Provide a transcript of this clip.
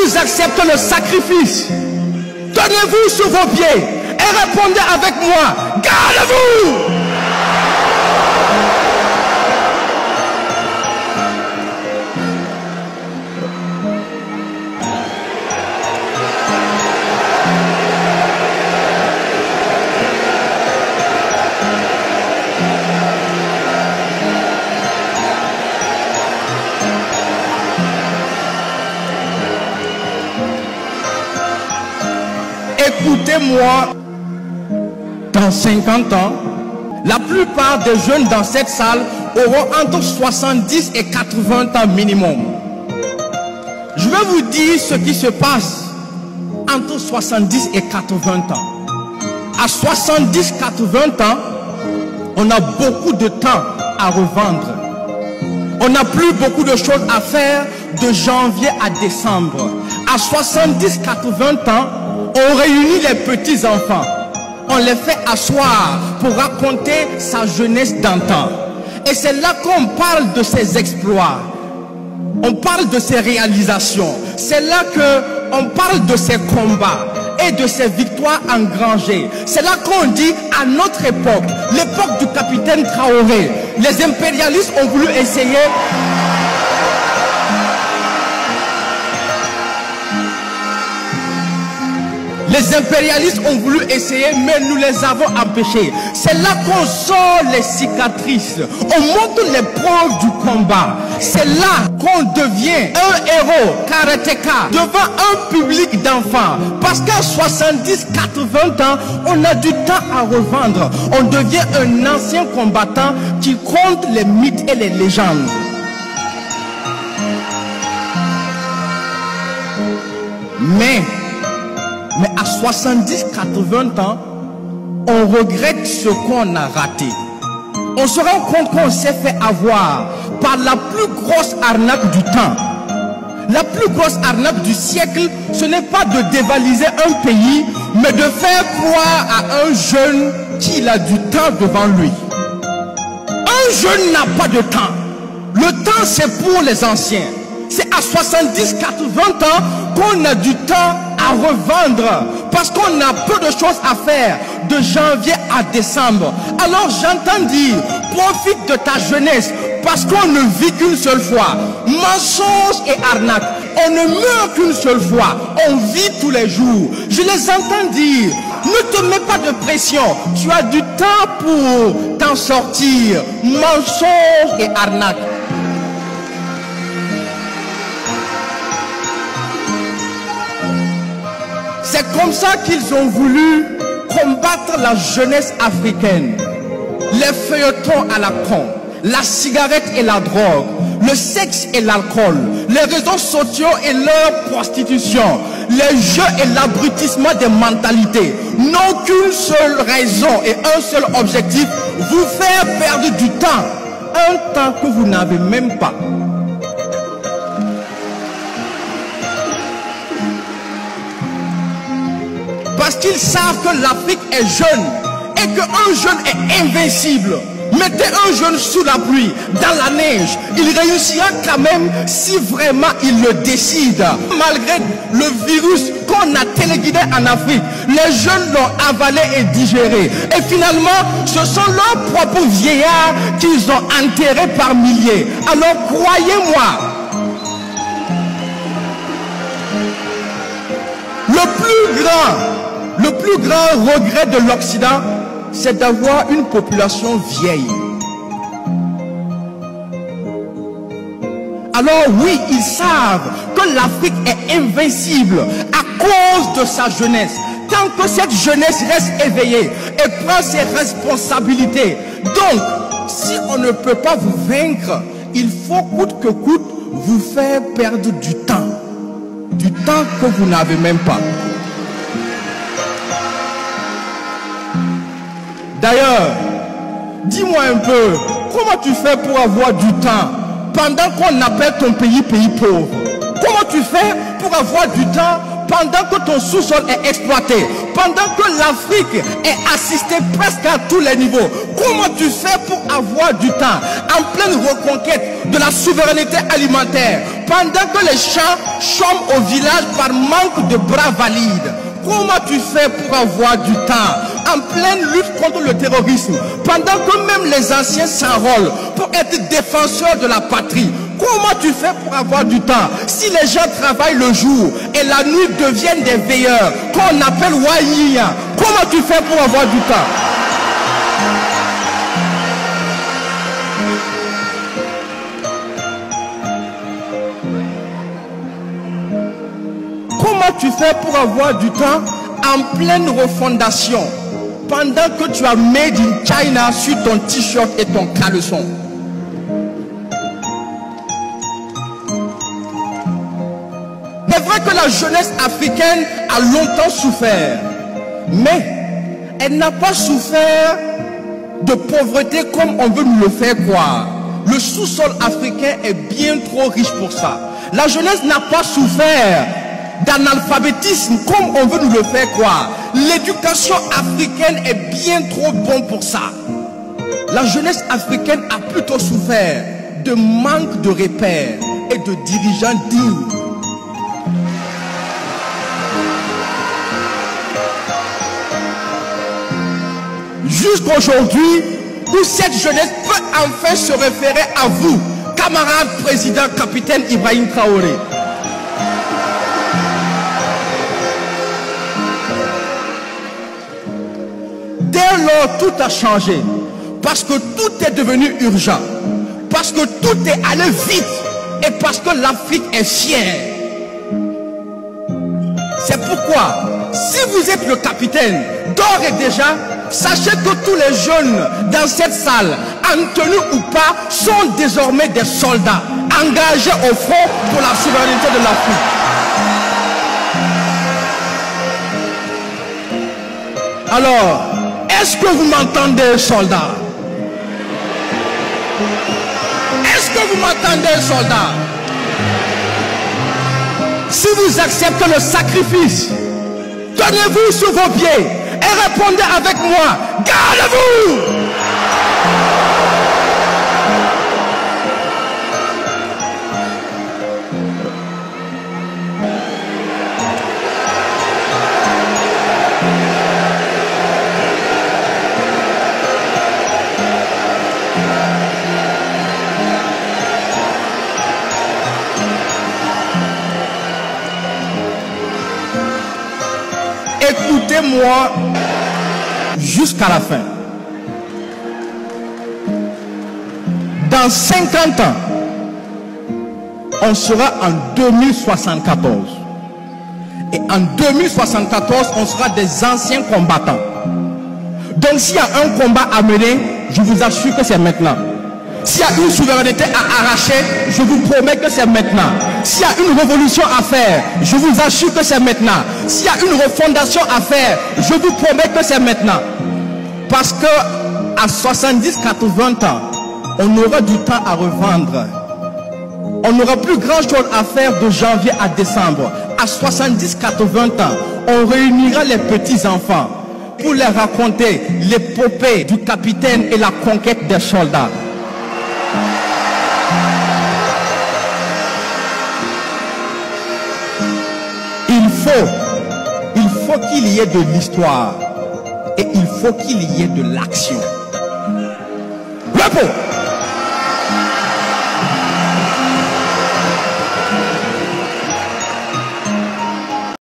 vous acceptez le sacrifice, tenez-vous sur vos pieds et répondez avec moi, gardez-vous! Écoutez-moi, dans 50 ans, la plupart des jeunes dans cette salle auront entre 70 et 80 ans minimum. Je vais vous dire ce qui se passe entre 70 et 80 ans. À 70-80 ans, on a beaucoup de temps à revendre. On n'a plus beaucoup de choses à faire de janvier à décembre. À 70-80 ans, on réunit les petits-enfants. On les fait asseoir pour raconter sa jeunesse d'antan. Et c'est là qu'on parle de ses exploits. On parle de ses réalisations. C'est là qu'on parle de ses combats et de ses victoires engrangées. C'est là qu'on dit à notre époque, l'époque du capitaine Traoré, les impérialistes ont voulu essayer... Les impérialistes ont voulu essayer, mais nous les avons empêchés. C'est là qu'on sort les cicatrices. On montre les preuves du combat. C'est là qu'on devient un héros karatéka devant un public d'enfants. Parce qu'à 70-80 ans, on a du temps à revendre. On devient un ancien combattant qui compte les mythes et les légendes. Mais à 70-80 ans, on regrette ce qu'on a raté. On se rend compte qu'on s'est fait avoir par la plus grosse arnaque du temps. La plus grosse arnaque du siècle, ce n'est pas de dévaliser un pays, mais de faire croire à un jeune qu'il a du temps devant lui. Un jeune n'a pas de temps. Le temps, c'est pour les anciens. C'est à 70-80 ans qu'on a du temps à revendre parce qu'on a peu de choses à faire de janvier à décembre. Alors j'entends dire, profite de ta jeunesse parce qu'on ne vit qu'une seule fois. Mensonge et arnaque, on ne meurt qu'une seule fois, on vit tous les jours. Je les entends dire, ne te mets pas de pression, tu as du temps pour t'en sortir. Mensonge et arnaque. C'est comme ça qu'ils ont voulu combattre la jeunesse africaine. Les feuilletons à la con, la cigarette et la drogue, le sexe et l'alcool, les réseaux sociaux et leur prostitution, les jeux et l'abrutissement des mentalités n'ont qu'une seule raison et un seul objectif, vous faire perdre du temps, un temps que vous n'avez même pas. Parce qu'ils savent que l'Afrique est jeune et qu'un jeune est invincible. Mettez un jeune sous la pluie, dans la neige, il réussira quand même si vraiment il le décide. Malgré le virus qu'on a téléguidé en Afrique, les jeunes l'ont avalé et digéré. Et finalement, ce sont leurs propres vieillards qu'ils ont enterrés par milliers. Alors croyez-moi, le plus grand regret de l'Occident, c'est d'avoir une population vieille. Alors oui, ils savent que l'Afrique est invincible à cause de sa jeunesse. Tant que cette jeunesse reste éveillée et prend ses responsabilités. Donc, si on ne peut pas vous vaincre, il faut coûte que coûte vous faire perdre du temps. Du temps que vous n'avez même pas. D'ailleurs, dis-moi un peu, comment tu fais pour avoir du temps pendant qu'on appelle ton pays pays pauvre? Comment tu fais pour avoir du temps pendant que ton sous-sol est exploité, pendant que l'Afrique est assistée presque à tous les niveaux, comment tu fais pour avoir du temps en pleine reconquête de la souveraineté alimentaire, pendant que les champs chôment au village par manque de bras valides? Comment tu fais pour avoir du temps en pleine lutte contre le terrorisme, pendant que même les anciens s'enrôlent pour être défenseurs de la patrie? Comment tu fais pour avoir du temps si les gens travaillent le jour et la nuit deviennent des veilleurs qu'on appelle Waiya? Comment tu fais pour avoir du temps? Comment tu fais pour avoir du temps en pleine refondation pendant que tu as made in China sur ton t-shirt et ton caleçon? C'est vrai que la jeunesse africaine a longtemps souffert, mais elle n'a pas souffert de pauvreté comme on veut nous le faire croire. Le sous-sol africain est bien trop riche pour ça. La jeunesse n'a pas souffert d'analphabétisme comme on veut nous le faire croire. L'éducation africaine est bien trop bonne pour ça. La jeunesse africaine a plutôt souffert de manque de repères et de dirigeants dignes. Jusqu'aujourd'hui, où cette jeunesse peut enfin se référer à vous, camarade président capitaine Ibrahim Traoré. Dès lors, tout a changé, parce que tout est devenu urgent, parce que tout est allé vite, et parce que l'Afrique est fière. C'est pourquoi, si vous êtes le capitaine, d'ores et déjà, sachez que tous les jeunes dans cette salle, en tenue ou pas, sont désormais des soldats engagés au front pour la souveraineté de l'Afrique. Alors, est-ce que vous m'entendez, soldats? Est-ce que vous m'entendez, soldats? Si vous acceptez le sacrifice, tenez-vous sur vos pieds et répondez avec moi, gardez-vous! Écoutez-moi jusqu'à la fin. Dans 50 ans, on sera en 2074. Et en 2074, on sera des anciens combattants. Donc s'il y a un combat à mener, je vous assure que c'est maintenant. S'il y a une souveraineté à arracher, je vous promets que c'est maintenant. S'il y a une révolution à faire, je vous assure que c'est maintenant. S'il y a une refondation à faire, je vous promets que c'est maintenant. Parce que à 70-80 ans, on aura du temps à revendre. On n'aura plus grand chose à faire de janvier à décembre. À 70-80 ans, on réunira les petits-enfants pour leur raconter l'épopée du capitaine et la conquête des soldats. Il faut qu'il y ait de l'histoire et il faut qu'il y ait de l'action. Repos.